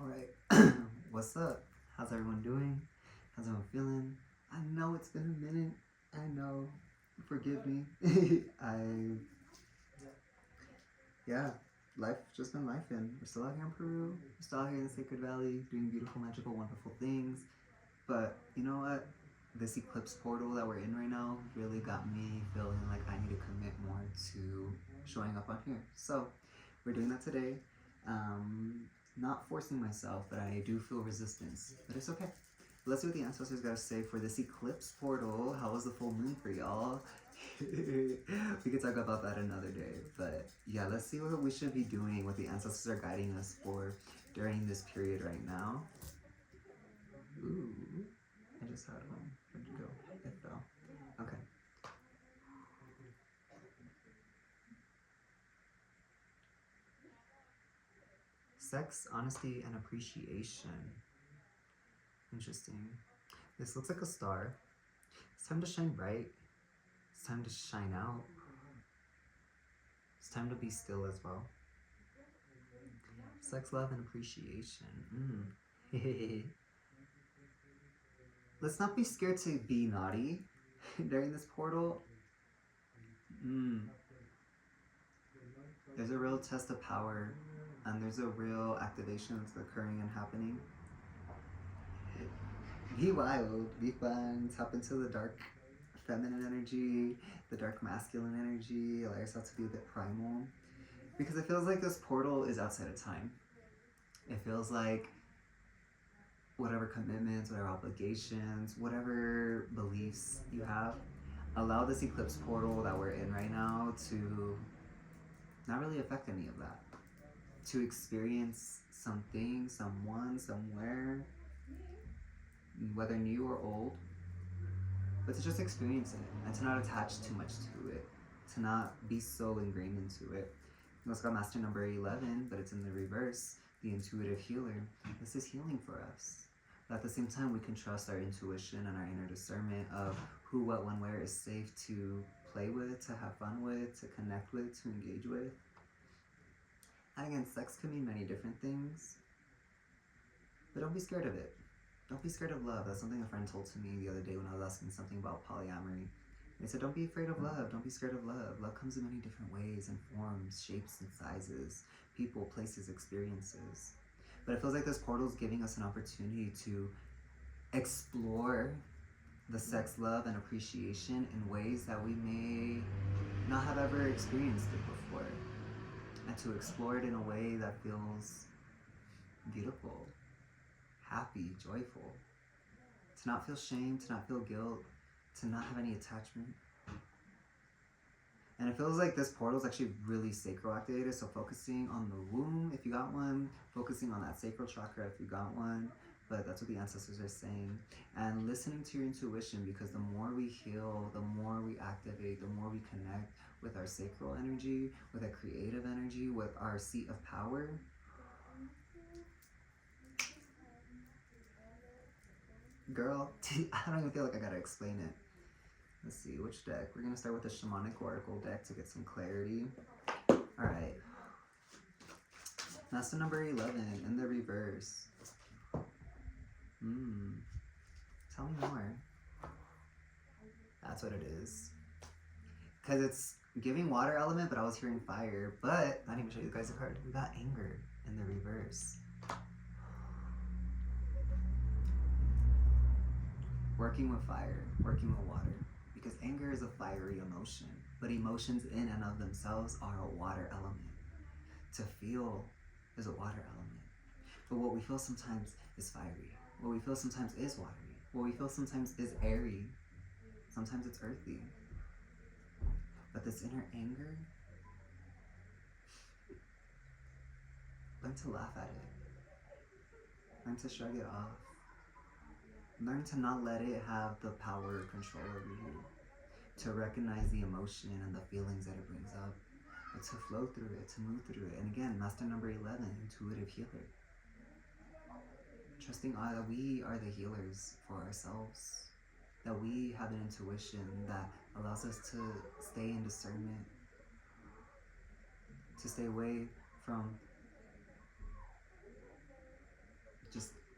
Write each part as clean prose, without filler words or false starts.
Alright, what's up? How's everyone doing? How's everyone feeling? I know it's been a minute. I know. Forgive me. Yeah, life just been lifing. We're still out here in Peru. We're still out here in the Sacred Valley doing beautiful, magical, wonderful things. But you know what? This eclipse portal that we're in right now really got me feeling like I need to commit more to showing up on here. So we're doing that today. Not forcing myself, but I do feel resistance. But it's okay. Let's see what the ancestors gotta say for this eclipse portal. How was the full moon for y'all? We could talk about that another day. But yeah, let's see what we should be doing, what the ancestors are guiding us for during this period right now. Ooh, I just had one. Where'd you go? It fell. Okay. Sex, honesty, and appreciation. Interesting. This looks like a star. It's time to shine bright. It's time to shine out. It's time to be still as well. Sex, love, and appreciation. Let's not be scared to be naughty during this portal. There's a real test of power, and there's a real activation that's occurring and happening. Be wild, be fun, tap into the dark feminine energy, the dark masculine energy, allow yourself to be a bit primal. Because it feels like this portal is outside of time. It feels like whatever commitments, whatever obligations, whatever beliefs you have, allow this eclipse portal that we're in right now to not really affect any of that. To experience something, someone, somewhere, whether new or old, but to just experience it and to not attach too much to it, to not be so ingrained into it. We also got master number 11, but it's in the reverse, the intuitive healer. This is healing for us. But at the same time, we can trust our intuition and our inner discernment of who, what, when, where is safe to play with, to have fun with, to connect with, to engage with. And again, sex can mean many different things, but don't be scared of it. Don't be scared of love. That's something a friend told to me the other day when I was asking something about polyamory. They said, don't be afraid of love. Don't be scared of love. Love comes in many different ways and forms, shapes and sizes, people, places, experiences. But it feels like this portal is giving us an opportunity to explore the sex, love, and appreciation in ways that we may not have ever experienced it before. And to explore it in a way that feels beautiful, happy, joyful. To not feel shame, to not feel guilt, to not have any attachment. And it feels like this portal is actually really sacral activated, so focusing on the womb if you got one, focusing on that sacral chakra if you got one, but that's what the ancestors are saying. And listening to your intuition, because the more we heal, the more we activate, the more we connect with our sacral energy, with our creative energy, with our seat of power. Girl, I don't even feel like I gotta explain it. Let's see, which deck? We're gonna start with the Shamanic Oracle deck to get some clarity. Alright. Master number 11 in the reverse. Tell me more. That's what it is. Because it's giving water element, but I was hearing fire. But I didn't even show you guys the card. We got anger in the reverse. Working with fire, working with water. Because anger is a fiery emotion, but emotions in and of themselves are a water element. To feel is a water element. But what we feel sometimes is fiery. What we feel sometimes is watery. What we feel sometimes is airy. Sometimes it's earthy. But this inner anger, learn to laugh at it. Learn to shrug it off. Learn to not let it have the power or control over you. To recognize the emotion and the feelings that it brings up. But to flow through it, to move through it. And again, master number 11, intuitive healer. Trusting that we are the healers for ourselves. That we have an intuition that allows us to stay in discernment. To stay away from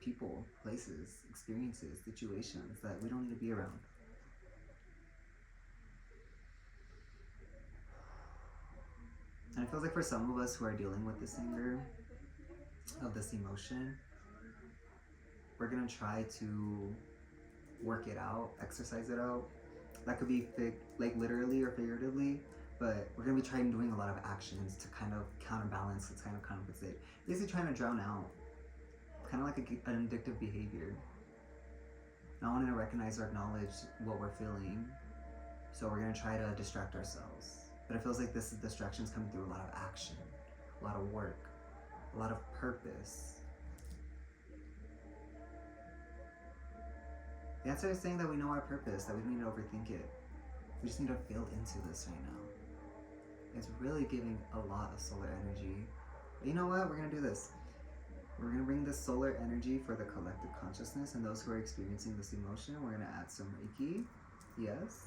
people, places, experiences, situations that we don't need to be around. And it feels like for some of us who are dealing with this anger, of this emotion, we're gonna try to work it out, exercise it out. That could be like literally or figuratively, but we're gonna be trying doing a lot of actions to kind of counterbalance, to kind of compensate. Basically trying to drown out, kind of like an addictive behavior. Not wanting to recognize or acknowledge what we're feeling, so we're gonna try to distract ourselves. But it feels like this distraction is coming through a lot of action, a lot of work, a lot of purpose. The answer is saying that we know our purpose, that we don't need to overthink it. We just need to feel into this right now. It's really giving a lot of solar energy. But you know what? We're gonna do this. We're gonna bring this solar energy for the collective consciousness and those who are experiencing this emotion. We're gonna add some Reiki. Yes.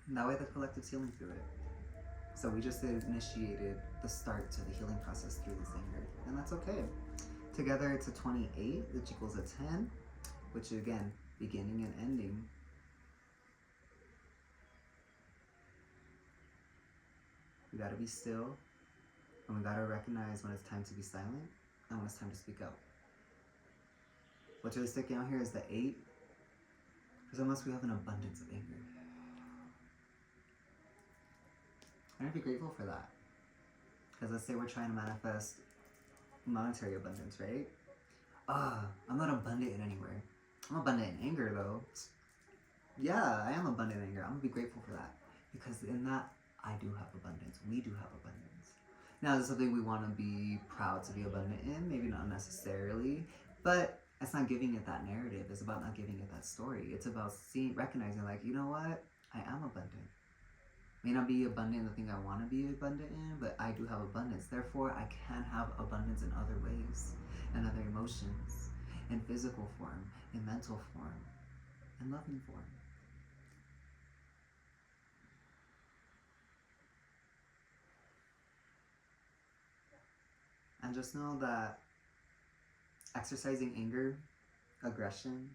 And that way the collective's healing through it. So we just initiated the start to the healing process through this anger. And that's okay. Together it's a 28, which equals a 10, which again, beginning and ending. We gotta be still, and we gotta recognize when it's time to be silent and when it's time to speak out. What's really sticking out here is the 8. For some of us, we have an abundance of anger. I'm gonna be grateful for that. Because let's say we're trying to manifest monetary abundance, right? I'm not abundant in anywhere. I'm abundant in anger though. Yeah, I am abundant in anger. I'm gonna be grateful for that. Because in that, I do have abundance. We do have abundance. Now, there's something we want to be proud to be abundant in, maybe not necessarily, but it's not giving it that narrative. It's about not giving it that story. It's about recognizing, like, you know what? I am abundant. May not be abundant in the thing I want to be abundant in, but I do have abundance. Therefore, I can have abundance in other ways, in other emotions, in physical form, in mental form, in loving form. And just know that exercising anger, aggression,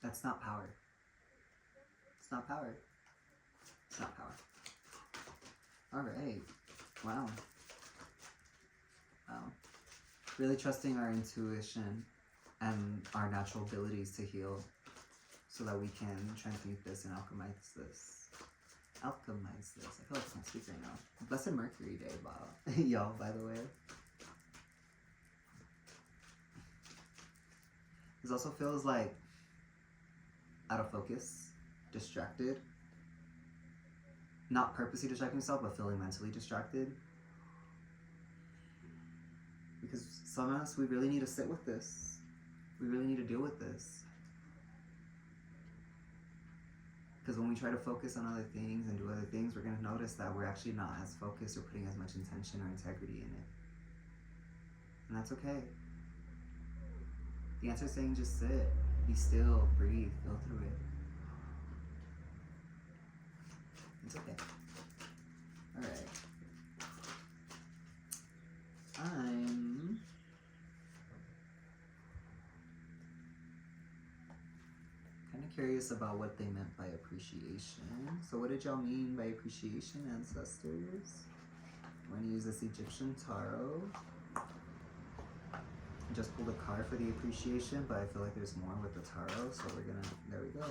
that's not power. It's not power. It's not power. Alright. Wow. Wow. Really trusting our intuition and our natural abilities to heal so that we can transmute this and alchemize this. Alchemize this. I feel like I can't speak right now. Blessed Mercury Day, Bob. Y'all, by the way. This also feels like out of focus, distracted. Not purposely distracting yourself, but feeling mentally distracted. Because some of us, we really need to sit with this. We really need to deal with this. Because when we try to focus on other things and do other things, we're going to notice that we're actually not as focused or putting as much intention or integrity in it. And that's okay. The answer is saying just sit, be still, breathe, go through it. It's okay. Alright. I'm kind of curious about what they meant by appreciation. So what did y'all mean by appreciation, ancestors? We're going to use this Egyptian tarot. I just pulled a card for the appreciation, but I feel like there's more with the tarot, so we're gonna, there we go.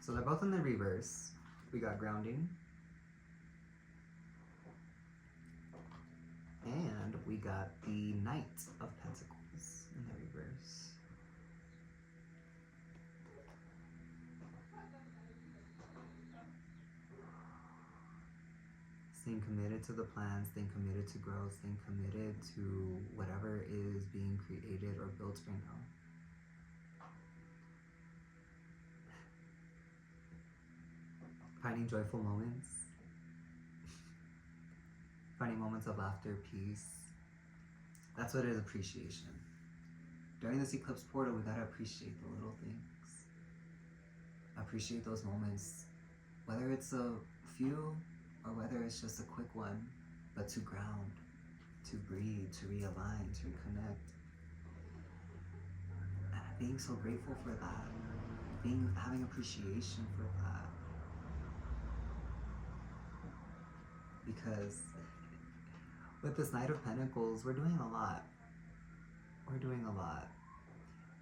So they're both in the reverse. We got grounding. And we got the Knight of Pentacles in the reverse. Staying committed to the plan, staying committed to growth, staying committed to whatever is being created or built right now. Finding joyful moments. Finding moments of laughter, peace. That's what it is, appreciation. During this eclipse portal, we gotta appreciate the little things. Appreciate those moments. Whether it's a few or whether it's just a quick one, but to ground, to breathe, to realign, to reconnect. And being so grateful for that, having appreciation for that. Because with this Knight of Pentacles, we're doing a lot. We're doing a lot.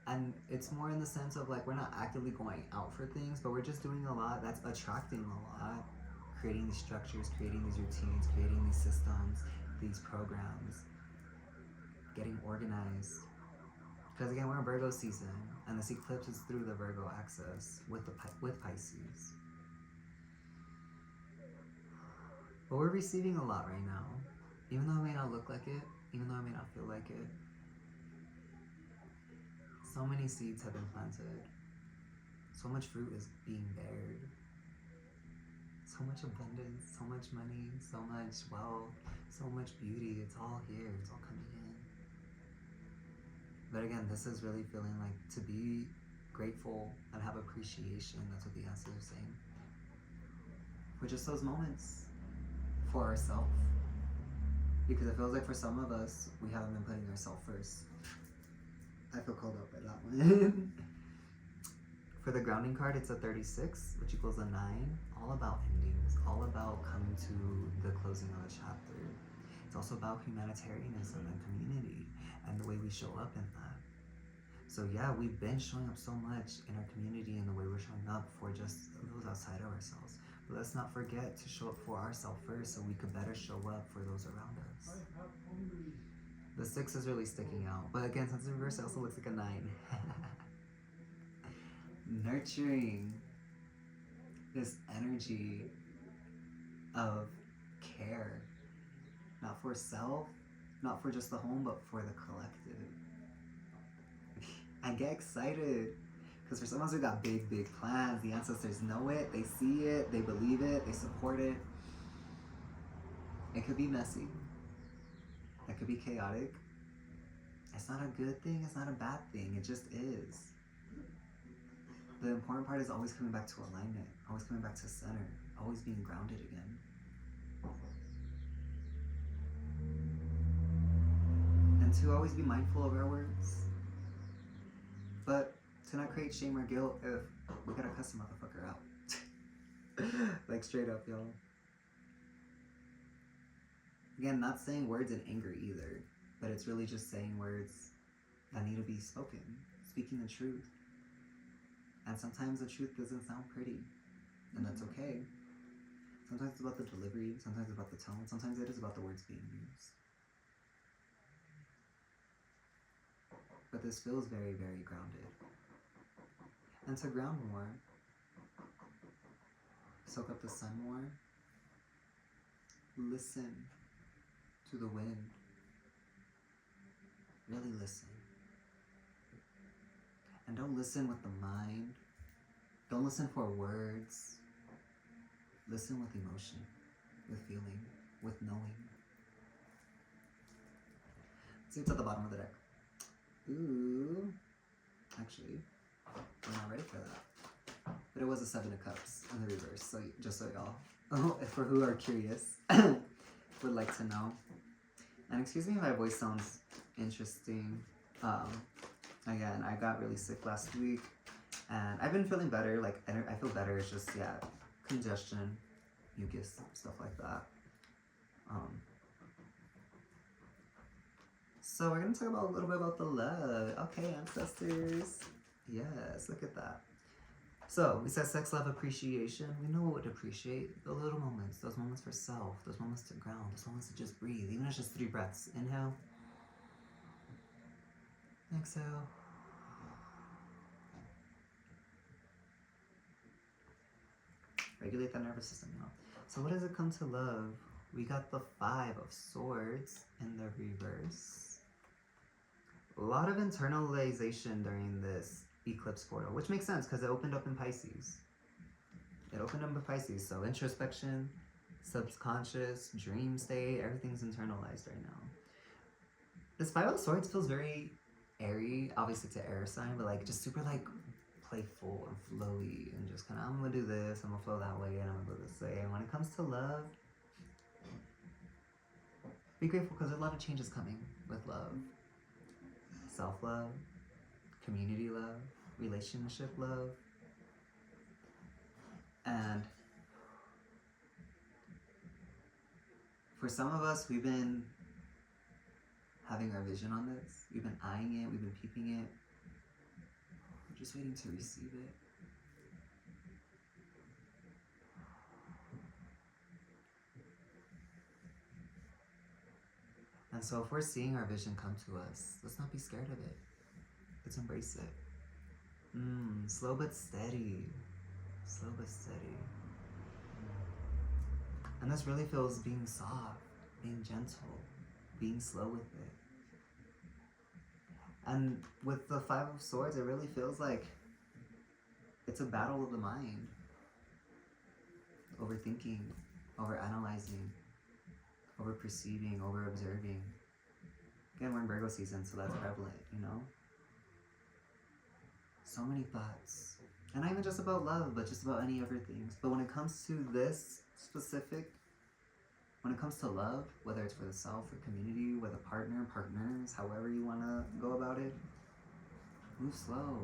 And it's more in the sense of like, we're not actively going out for things, but we're just doing a lot that's attracting a lot. Creating these structures, creating these routines, creating these systems, these programs, getting organized. Because again, we're in Virgo season, and this eclipse is through the Virgo axis with Pisces. But we're receiving a lot right now. Even though it may not look like it, even though it may not feel like it. So many seeds have been planted. So much fruit is being bared. So much abundance, so much money, so much wealth, so much beauty. It's all here, it's all coming in. But again, this is really feeling like to be grateful and have appreciation. That's what the answers are saying. For just those moments for ourselves. Because it feels like for some of us, we haven't been putting ourselves first. I feel called out by that one. For the grounding card, it's a 36, which equals a 9. All about endings, all about coming to the closing of a chapter. It's also about humanitarianism and community and the way we show up in that. So yeah, we've been showing up so much in our community and the way we're showing up for just those outside of ourselves. But let's not forget to show up for ourselves first so we could better show up for those around us. The 6 is really sticking out. But again, since the reverse, it also looks like a 9. Nurturing this energy of care, not for self, not for just the home, but for the collective. And get excited, because for some of us, we got big plans. The ancestors know it, they see it, they believe it, they support it. It could be messy, it could be chaotic. It's not a good thing, it's not a bad thing, it just is. The important part is always coming back to alignment, always coming back to center, always being grounded again. And to always be mindful of our words. But to not create shame or guilt if we gotta cuss a motherfucker out. Like straight up, y'all. Again, not saying words in anger either, but it's really just saying words that need to be spoken, speaking the truth. And sometimes the truth doesn't sound pretty, and that's okay. Sometimes it's about the delivery, sometimes it's about the tone, sometimes it is about the words being used. But this feels very grounded. And to ground more, soak up the sun more, listen to the wind. Really listen. And don't listen with the mind. Don't listen for words. Listen with emotion, with feeling, with knowing. See what's at the bottom of the deck. Ooh. Actually, we're not ready for that. But it was a 7 of Cups in the reverse, so just so y'all, for who are curious, would like to know. And excuse me if my voice sounds interesting. Again, I got really sick last week, and I've been feeling better. Like, I feel better. It's just, yeah, congestion, mucus, stuff like that. So we're gonna talk about a little bit about the love. Okay, ancestors. Yes, look at that. So we said sex, love, appreciation. We know what to appreciate. The little moments, those moments for self, those moments to ground, those moments to just breathe. Even if it's just 3 breaths. Inhale. Exhale. Regulate that nervous system, you know. So what does it come to love? We got the 5 of Swords in the reverse. A lot of internalization during this eclipse portal, which makes sense because it opened up in Pisces. It opened up in Pisces, so introspection, subconscious, dream state, everything's internalized right now. This 5 of Swords feels very airy, obviously it's an air sign, but like just super like playful and flowy and just kind of, I'm gonna do this, I'm gonna flow that way, and I'm gonna go this way. And when it comes to love, Be grateful because there's a lot of changes coming with love. Self-love, community love, relationship love. And for some of us, we've been having our vision on this. We've been eyeing it, we've been peeping it. We're just waiting to receive it. And so if we're seeing our vision come to us, let's not be scared of it. Let's embrace it. Slow but steady. Slow but steady. And this really feels being soft, being gentle, being slow with it. And with the Five of Swords, it really feels like it's a battle of the mind. Overthinking, overanalyzing, over-perceiving, over-observing. Again, we're in Virgo season, so that's prevalent, you know? So many thoughts. And not even just about love, but just about any other things. But when it comes to this specific, when it comes to love, whether it's for the self or community, with a partner, partners, however you want to go about it, move slow.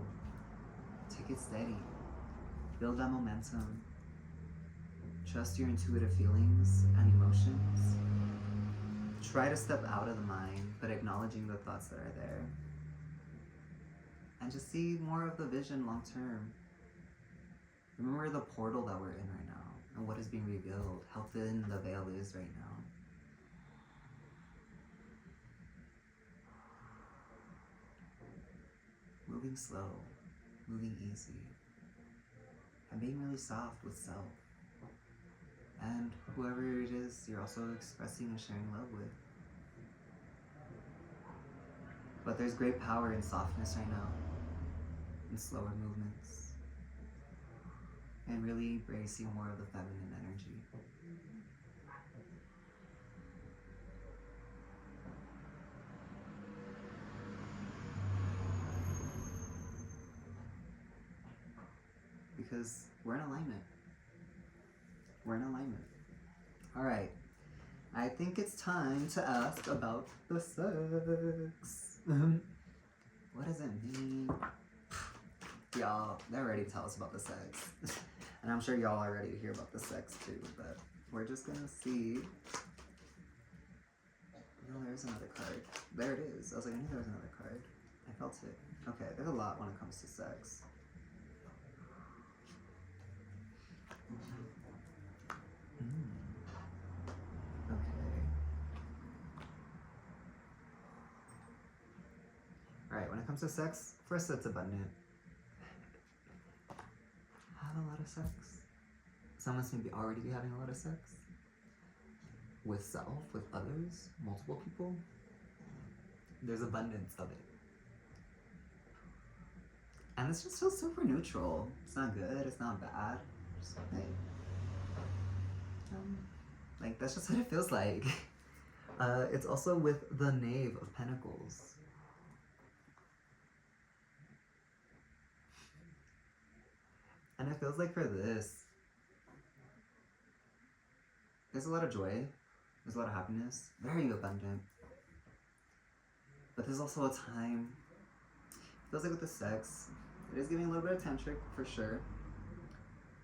Take it steady. Build that momentum. Trust your intuitive feelings and emotions. Try to step out of the mind, but acknowledging the thoughts that are there. And just see more of the vision long term. Remember the portal that we're in right now and what is being revealed, how thin the veil is right now. Moving slow, moving easy, and being really soft with self. And whoever it is you're also expressing and sharing love with. But there's great power in softness right now, in slower movements, and really embracing more of the feminine energy. Because we're in alignment. We're in alignment. All right. I think it's time to ask about the sex. What does it mean? Y'all, they're ready to tell us about the sex. And I'm sure y'all are ready to hear about the sex too, but we're just gonna see. No, there's another card. There it is. I was like, I knew there was another card. I felt it. Okay, there's a lot when it comes to sex. Alright, when it comes to sex, first it's abundant. Have a lot of sex. Some of us maybe already be having a lot of sex. With self, with others, multiple people. There's abundance of it. And this just feels super neutral. It's not good, it's not bad. Just okay. Like, that's just what it feels like. It's also with the Knave of Pentacles. And it feels like for this, there's a lot of joy, there's a lot of happiness, very abundant. But there's also a time, it feels like with the sex, it is giving a little bit of tantric for sure.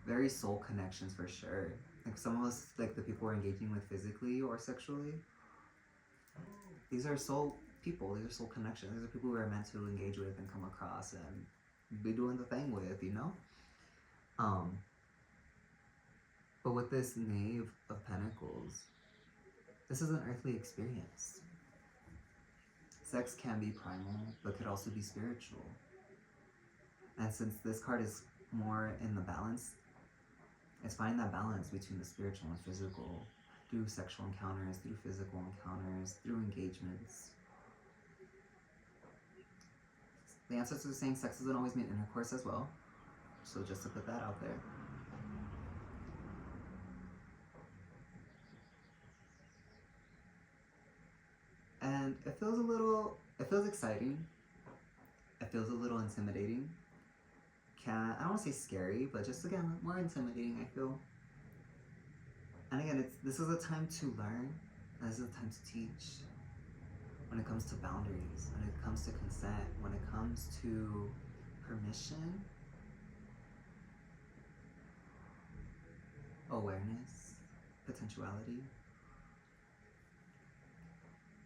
Very soul connections for sure. Like some of us, like the people we're engaging with physically or sexually, these are soul people, these are soul connections. These are people we are meant to engage with and come across and be doing the thing with, you know? But with this Knave of Pentacles, this is an earthly experience. Sex can be primal, but could also be spiritual. And since this card is more in the balance, it's finding that balance between the spiritual and physical through sexual encounters, through physical encounters, through engagements. The ancestors are saying sex doesn't always mean intercourse as well. So just to put that out there. And it feels exciting. It feels a little intimidating. I don't want to say scary, but just again, more intimidating, I feel. And again, this is a time to learn, This is the time to teach. When it comes to boundaries, when it comes to consent, when it comes to permission, awareness, potentiality.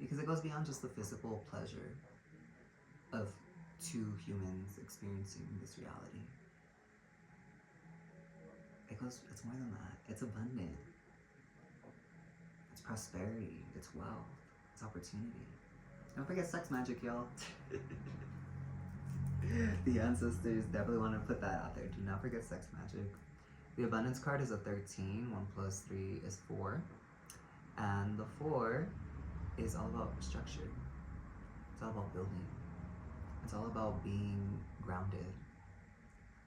Because it goes beyond just the physical pleasure of two humans experiencing this reality. It's more than that. It's abundant. It's prosperity. It's wealth. It's opportunity. Don't forget sex magic, y'all. The ancestors definitely want to put that out there. Do not forget sex magic. The abundance card is a 13. 1 plus 3 is 4. And the 4 is all about structure. It's all about building. It's all about being grounded.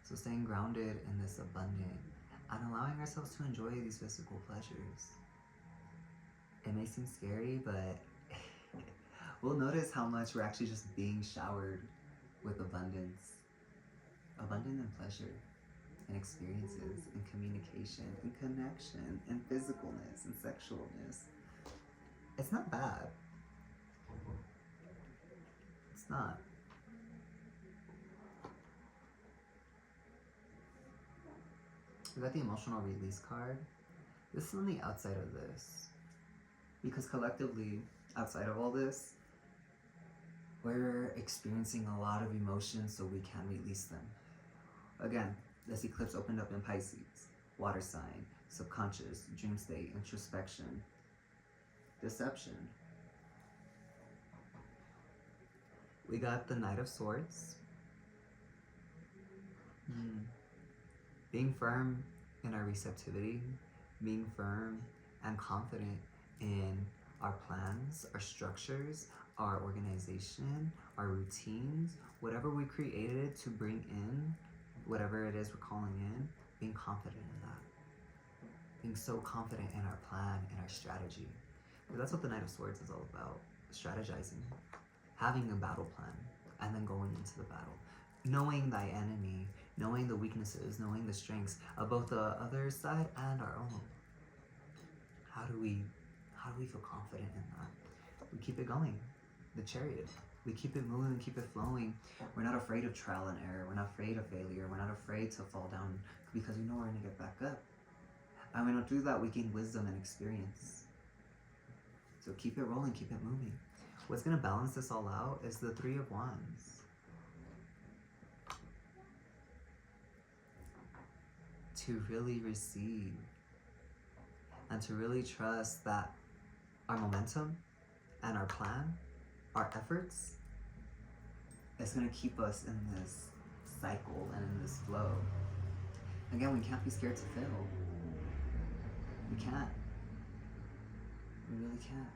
So staying grounded in this abundant and allowing ourselves to enjoy these physical pleasures. It may seem scary, but we'll notice how much we're actually just being showered with abundance. Abundant in pleasure, in experiences, in communication, in connection, in physicalness, in sexualness. It's not bad. It's not. We got the emotional release card. This is on the outside of this. Because collectively, outside of all this, we're experiencing a lot of emotions so we can release them. Again, this eclipse opened up in Pisces, water sign, subconscious, dream state, introspection, deception. We got the Knight of Swords. Being firm in our receptivity, being firm and confident in our plans, our structures, our organization, our routines, whatever we created to bring in, whatever it is we're calling in, being confident in that. Being so confident in our plan and our strategy. Because that's what the Knight of Swords is all about. Strategizing. Having a battle plan and then going into the battle. Knowing thy enemy, knowing the weaknesses, knowing the strengths of both the other side and our own. How do we feel confident in that? We keep it going. The Chariot. We keep it moving, keep it flowing. We're not afraid of trial and error. We're not afraid of failure. We're not afraid to fall down because we know we're going to get back up. And when we do that, we gain wisdom and experience. So keep it rolling, keep it moving. What's going to balance this all out is the Three of Wands. To really receive and to really trust that our momentum and our plan, our efforts, is going to keep us in this cycle and in this flow. Again, we can't be scared to fail. We can't. We really can't.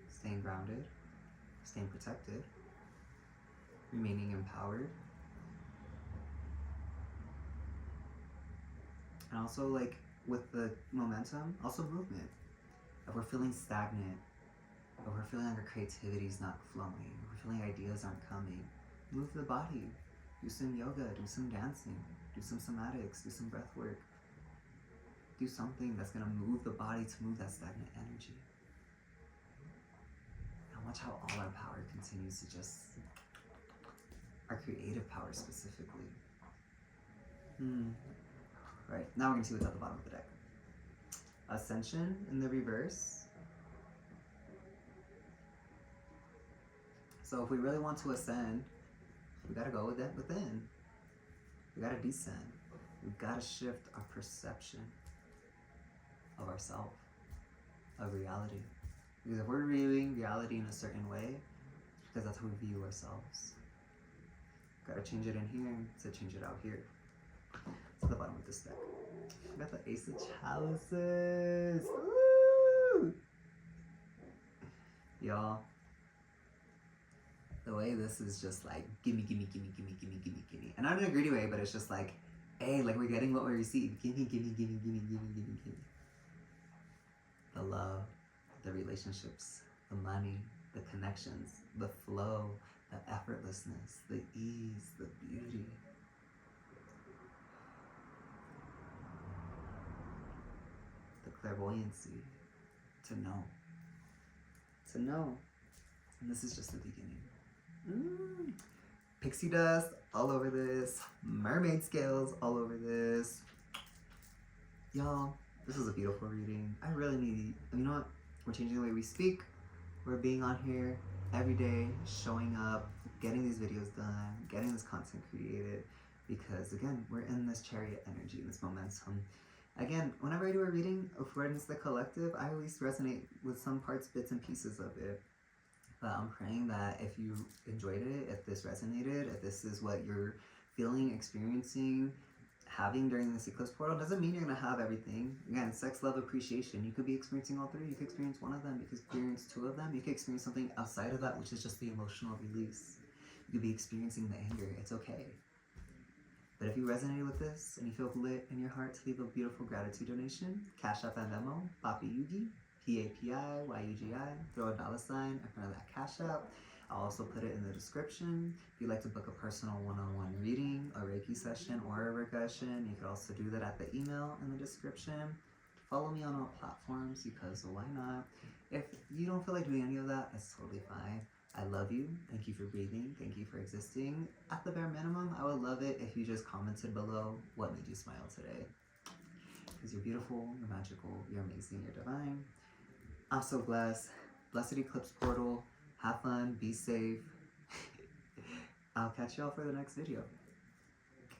Staying grounded, staying protected, remaining empowered. And also, like, with the momentum, also movement. If we're feeling stagnant, if we're feeling like our creativity is not flowing, if we're feeling ideas aren't coming, move the body. Do some yoga, do some dancing, do some somatics, do some breath work. Do something that's going to move the body to move that stagnant energy. And watch how all our power continues to just, our creative power specifically. Right, now we're going to see what's at the bottom of the deck. Ascension in the reverse. So if we really want to ascend, we got to go within. We got to descend. We've got to shift our perception of ourself, of reality. Because if we're viewing reality in a certain way, it's because that's how we view ourselves. Got to change it in here to change it out here. It's at the bottom of this deck. We got the Ace of Chalices. Woo! Y'all, the way this is just like, gimme, gimme, gimme, gimme, gimme, gimme, gimme. And not in a greedy way, but it's just like, hey, like we're getting what we receive. Gimme, gimme, gimme, gimme, gimme, gimme, gimme. The love, the relationships, the money, the connections, the flow, the effortlessness, the ease, the beauty. clairvoyancy, to know. To know. And this is just the beginning. Pixie dust all over this. Mermaid scales all over this. Y'all, this was a beautiful reading. I really need, you know what? We're changing the way we speak. We're being on here every day, showing up, getting these videos done, getting this content created. Because again, we're in this chariot energy, this momentum. Again, whenever I do a reading for the collective, I always resonate with some parts, bits, and pieces of it. But I'm praying that if you enjoyed it, if this resonated, if this is what you're feeling, experiencing, having during this eclipse portal, doesn't mean you're going to have everything. Again, sex, love, appreciation. You could be experiencing all three. You could experience one of them. You could experience two of them. You could experience something outside of that, which is just the emotional release. You could be experiencing the anger. It's okay. But if you resonated with this and you feel lit in your heart to leave a beautiful gratitude donation, Cashapp and Venmo, papi-Yugi, P-A-P-I-Y-U-G-I, throw a $sign in front of that Cashapp. I'll also put it in the description. If you'd like to book a personal one-on-one reading, a Reiki session, or a regression, you could also do that at the email in the description. Follow me on all platforms because why not? If you don't feel like doing any of that, it's totally fine. I love you. Thank you for breathing. Thank you for existing. At the bare minimum, I would love it if you just commented below what made you smile today. Because you're beautiful, you're magical, you're amazing, you're divine. I'm so blessed. Blessed eclipse portal. Have fun. Be safe. I'll catch y'all for the next video.